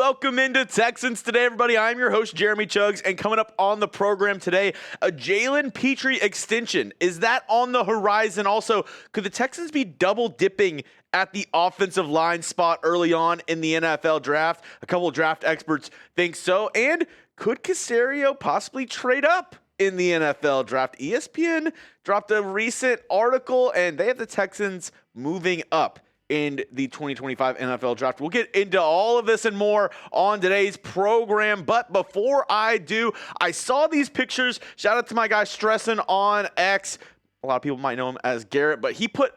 welcome into Texans Today, everybody. I'm your host, Jeremy Chuggs, and coming up on the program today, a Jalen Pitre extension. Is that on the horizon? Also, could the Texans be double dipping at the offensive line spot early on in the NFL draft? A couple of draft experts think so. And could Caserio possibly trade up in the NFL draft? ESPN dropped a recent article, and they have the Texans moving up in the 2025 NFL draft. We'll get into all of this and more on today's program. But before I do, I saw these pictures. Shout out to my guy Stressin on X. A lot of people might know him as Garrett, but he put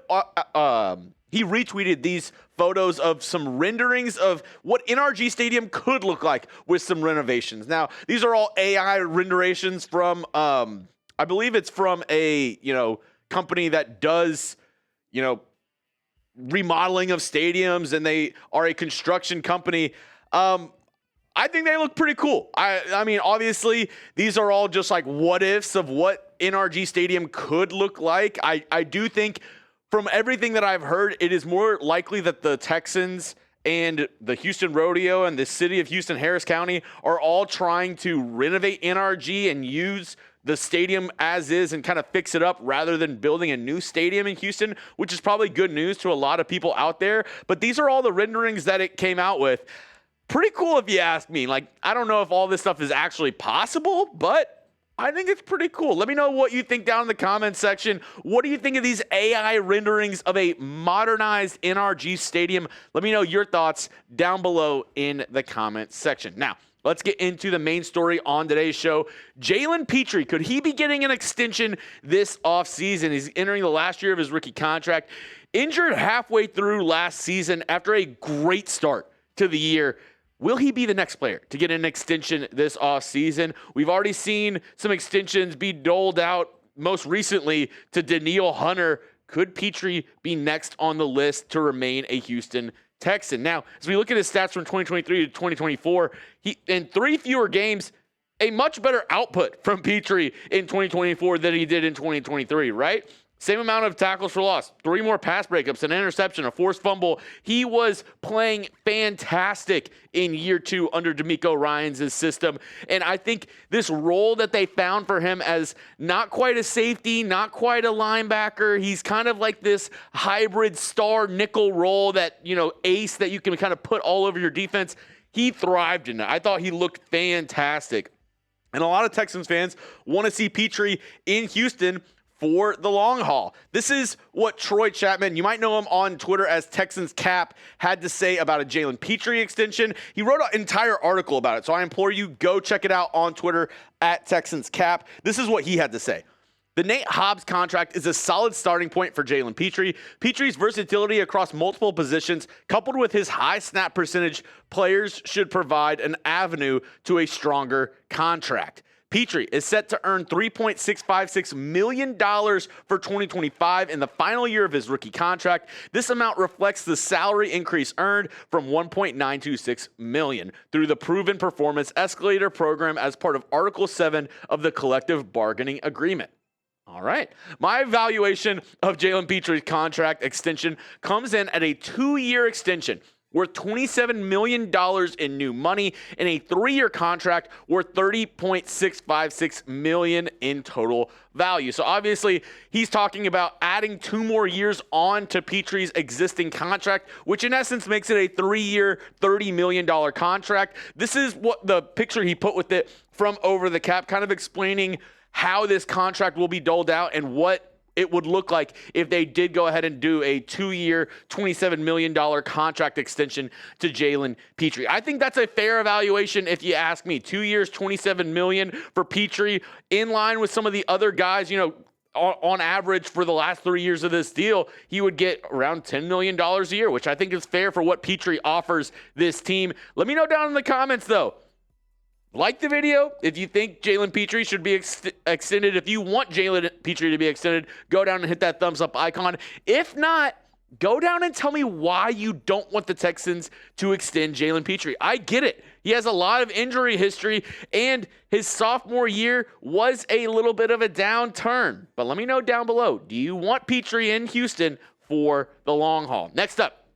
he retweeted these photos of some renderings of what NRG Stadium could look like with some renovations. Now, these are all AI renderings from I believe it's from a, company that does, remodeling of stadiums, and they are a construction company. I think they look pretty cool. I mean, obviously, these are all just like what ifs of what NRG Stadium could look like. I do think from everything that I've heard, it is more likely that the Texans and the Houston Rodeo and the city of Houston, Harris County are all trying to renovate NRG and use the stadium as is and kind of fix it up rather than building a new stadium in Houston, which is probably good news to a lot of people out there. But these are all the renderings that it came out with. Pretty cool if you ask me. Like, I don't know if all this stuff is actually possible, but I think it's pretty cool. Let me know what you think down in the comments section. What do you think of these AI renderings of a modernized NRG stadium? Let me know your thoughts down below in the comments section. Now, let's get into the main story on today's show. Jalen Pitre, could he be getting an extension this offseason? He's entering the last year of his rookie contract. Injured halfway through last season after a great start to the year. Will he be the next player to get an extension this offseason? We've already seen some extensions be doled out, most recently to Danielle Hunter. Could Pitre be next on the list to remain a Houston Texan? Now, as we look at his stats from 2023 to 2024, he in 3 fewer games, a much better output from Pitre in 2024 than he did in 2023, right? Same amount of tackles for loss, 3 more pass breakups, an interception, a forced fumble. He was playing fantastic in year 2 under DeMeco Ryans' system. And I think this role that they found for him as not quite a safety, not quite a linebacker, he's kind of like this hybrid star nickel role that, ace that you can kind of put all over your defense. He thrived in it. I thought he looked fantastic. And a lot of Texans fans want to see Pitre in Houston for the long haul. This is what Troy Chapman, you might know him on Twitter as Texans Cap, had to say about a Jalen Pitre extension. He wrote an entire article about it, so I implore you, go check it out on Twitter at Texans Cap. This is what he had to say. The Nate Hobbs contract is a solid starting point for Jalen Pitre. Pitre's versatility across multiple positions, coupled with his high snap percentage, players should provide an avenue to a stronger contract. Pitre is set to earn $3.656 million for 2025 in the final year of his rookie contract. This amount reflects the salary increase earned from $1.926 million through the Proven Performance Escalator program as part of Article 7 of the collective bargaining agreement. All right. My evaluation of Jalen Pitre's contract extension comes in at a 2-year extension worth $27 million in new money and a 3-year contract worth $30.656 million in total value. So obviously, he's talking about adding 2 more years on to Pitre's existing contract, which in essence makes it a 3-year, $30 million contract. This is what the picture he put with it from Over the Cap, kind of explaining how this contract will be doled out and what it would look like if they did go ahead and do a 2-year, $27 million contract extension to Jalen Pitre. I think that's a fair evaluation if you ask me. 2 years, $27 million for Pitre, in line with some of the other guys, on average for the last 3 years of this deal, he would get around $10 million a year, which I think is fair for what Pitre offers this team. Let me know down in the comments, though. Like the video if you think Jalen Pitre should be extended. If you want Jalen Pitre to be extended, go down and hit that thumbs up icon. If not, go down and tell me why you don't want the Texans to extend Jalen Pitre. I get it. He has a lot of injury history, and his sophomore year was a little bit of a downturn. But let me know down below, do you want Pitre in Houston for the long haul? Next up,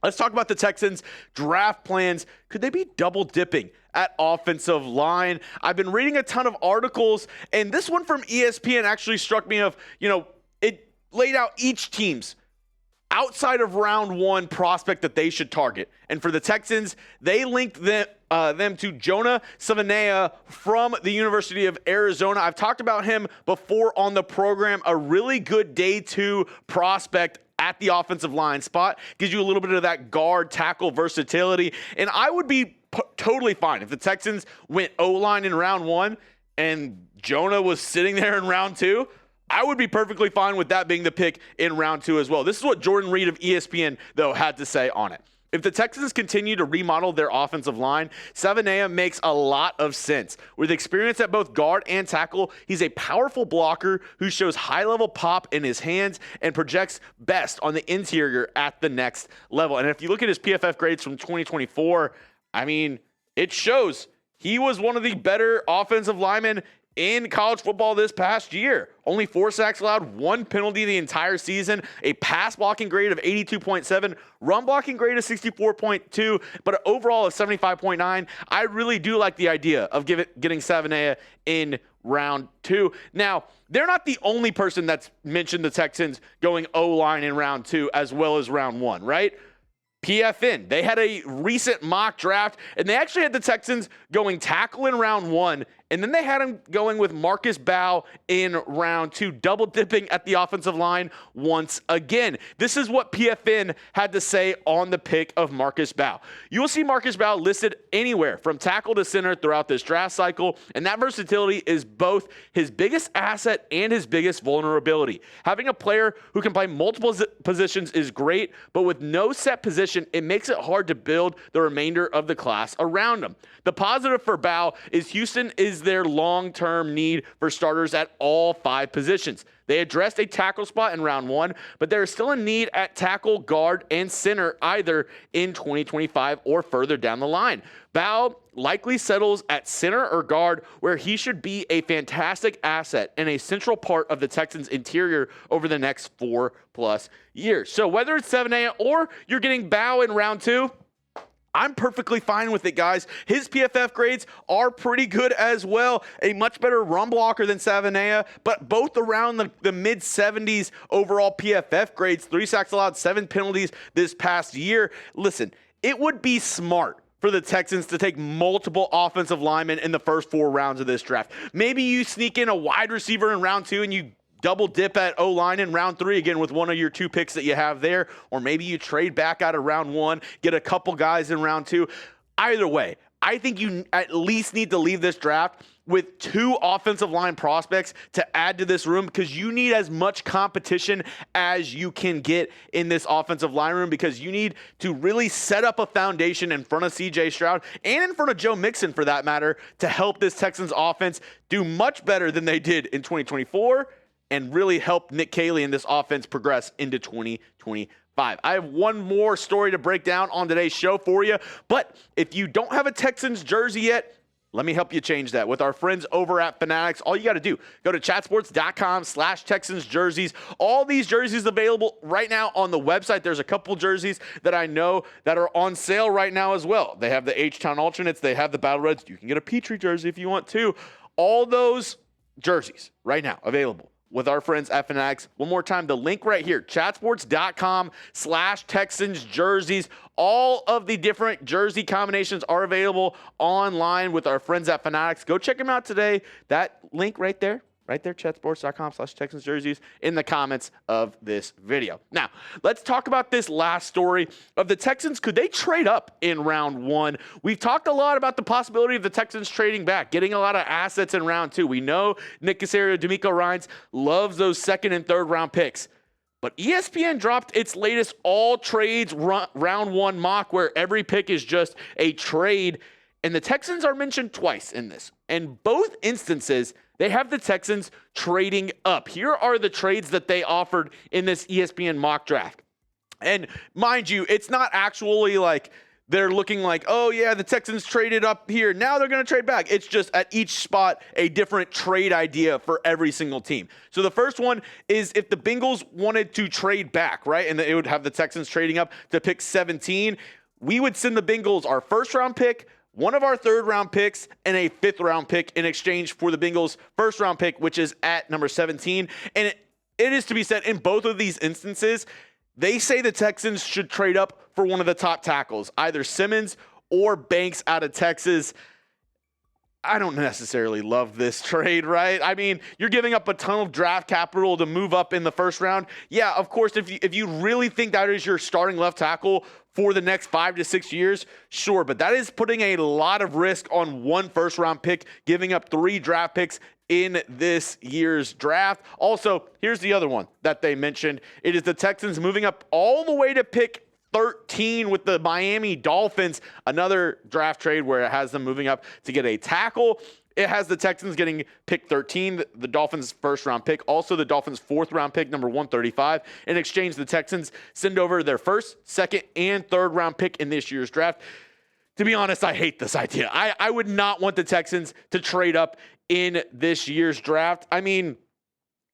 Let's talk about the Texans' draft plans. Could they be double dipping at offensive line? I've been reading a ton of articles, and this one from ESPN actually struck me of, it laid out each team's outside of round one prospect that they should target. And for the Texans, they linked them to Jonah Savaiinaea from the University of Arizona. I've talked about him before on the program, a really good day two prospect at the offensive line spot. Gives you a little bit of that guard tackle versatility. And I would be totally fine if the Texans went O-line in round one and Jonah was sitting there in round two. I would be perfectly fine with that being the pick in round two as well. This is what Jordan Reed of ESPN, though, had to say on it. If the Texans continue to remodel their offensive line, Savaiinaea makes a lot of sense. With experience at both guard and tackle, he's a powerful blocker who shows high-level pop in his hands and projects best on the interior at the next level. And if you look at his PFF grades from 2024, it shows he was one of the better offensive linemen in college football this past year. Only 4 sacks allowed, 1 penalty the entire season, a pass blocking grade of 82.7, run blocking grade of 64.2, but an overall of 75.9. I really do like the idea of getting Savaiinaea in round two. Now, they're not the only person that's mentioned the Texans going O-line in round two as well as round one, right? PFN, they had a recent mock draft, and they actually had the Texans going tackle in round one, and then they had him going with Marcus Bow in round two, double dipping at the offensive line once again. This is what PFN had to say on the pick of Marcus Bow. You will see Marcus Bow listed anywhere from tackle to center throughout this draft cycle, and that versatility is both his biggest asset and his biggest vulnerability. Having a player who can play multiple positions is great, but with no set position, it makes it hard to build the remainder of the class around him. The positive for Bow is Houston is their long-term need for starters at all 5 positions. They addressed a tackle spot in round one, but there is still a need at tackle, guard, and center either in 2025 or further down the line. Bow likely settles at center or guard, where he should be a fantastic asset and a central part of the Texans' interior over the next 4+ years. So whether it's Savaiinaea or you're getting Bow in round two, I'm perfectly fine with it, guys. His PFF grades are pretty good as well. A much better run blocker than Savaiinaea, but both around the mid-70s overall PFF grades. 3 sacks allowed, 7 penalties this past year. Listen, it would be smart for the Texans to take multiple offensive linemen in the first 4 rounds of this draft. Maybe you sneak in a wide receiver in round 2 and you double dip at O-line in round 3 again with one of your 2 picks that you have there. Or maybe you trade back out of round 1, get a couple guys in round 2. Either way, I think you at least need to leave this draft with 2 offensive line prospects to add to this room, because you need as much competition as you can get in this offensive line room, because you need to really set up a foundation in front of CJ Stroud and in front of Joe Mixon, for that matter, to help this Texans offense do much better than they did in 2024 and really help Nick Caserio and this offense progress into 2025. I have one more story to break down on today's show for you, but if you don't have a Texans jersey yet, let me help you change that with our friends over at Fanatics. All you got to do, go to chatsports.com/Texans jerseys. All these jerseys available right now on the website. There's a couple jerseys that I know that are on sale right now as well. They have the H-Town alternates. They have the Battle Reds. You can get a Pitre jersey if you want to. All those jerseys right now available with our friends at Fanatics. One more time, the link right here, chatsports.com/Texans jerseys. All of the different jersey combinations are available online with our friends at Fanatics. Go check them out today. That link right there, chatsports.com/Texans jerseys in the comments of this video. Now, let's talk about this last story of the Texans. Could they trade up in round 1? We've talked a lot about the possibility of the Texans trading back, getting a lot of assets in round 2. We know Nick Caserio, D'Amico Ryans loves those 2nd and 3rd round picks. But ESPN dropped its latest all trades round 1 mock, where every pick is just a trade. And the Texans are mentioned twice in this. In both instances, they have the Texans trading up. Here are the trades that they offered in this ESPN mock draft. And mind you, it's not actually like they're looking like, oh yeah, the Texans traded up here. Now they're going to trade back. It's just at each spot a different trade idea for every single team. So the first one is if the Bengals wanted to trade back, right? And it would have the Texans trading up to pick 17. We would send the Bengals our first round pick, one of our third round picks, and a fifth round pick in exchange for the Bengals' first round pick, which is at number 17. And it is to be said, in both of these instances, they say the Texans should trade up for one of the top tackles, either Simmons or Banks out of Texas. I don't necessarily love this trade, right? I mean, you're giving up a ton of draft capital to move up in the first round. Yeah, of course, if you really think that is your starting left tackle for the next 5 to 6 years, sure. But that is putting a lot of risk on one first-round pick, giving up 3 draft picks in this year's draft. Also, here's the other one that they mentioned. It is the Texans moving up all the way to pick 13 with the Miami Dolphins. Another draft trade where it has them moving up to get a tackle. It has the Texans getting pick 13, the Dolphins' first-round pick, also the Dolphins' fourth-round pick, number 135. In exchange, the Texans send over their first, second, and third-round pick in this year's draft. To be honest, I hate this idea. I would not want the Texans to trade up in this year's draft. I mean,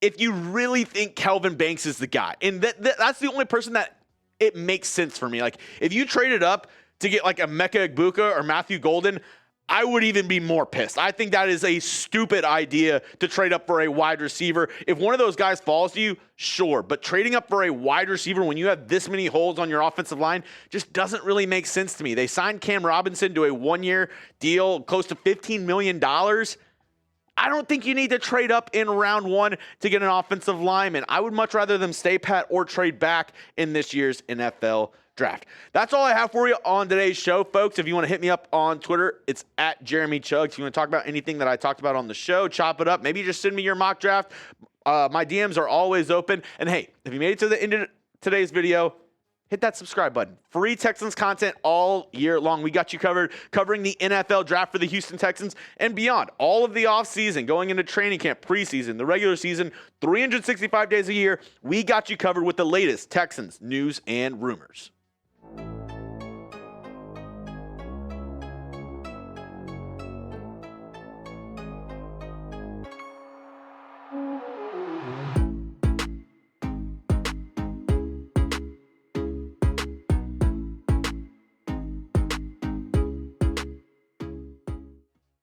if you really think Kelvin Banks is the guy, and that's the only person that it makes sense for me. Like, if you traded up to get like a Mecca Egbuka or Matthew Golden, I would even be more pissed. I think that is a stupid idea to trade up for a wide receiver. If one of those guys falls to you, sure. But trading up for a wide receiver when you have this many holes on your offensive line just doesn't really make sense to me. They signed Cam Robinson to a 1-year deal, close to $15 million. I don't think you need to trade up in round 1 to get an offensive lineman. I would much rather them stay pat or trade back in this year's NFL draft. That's all I have for you on today's show, folks. If you want to hit me up on Twitter, it's at Jeremy Chuggs. If you want to talk about anything that I talked about on the show, chop it up. Maybe just send me your mock draft. My DMs are always open. And hey, if you made it to the end of today's video, hit that subscribe button. Free Texans content all year long. We got you covered, covering the NFL draft for the Houston Texans and beyond. All of the offseason, going into training camp, preseason, the regular season, 365 days a year. We got you covered with the latest Texans news and rumors.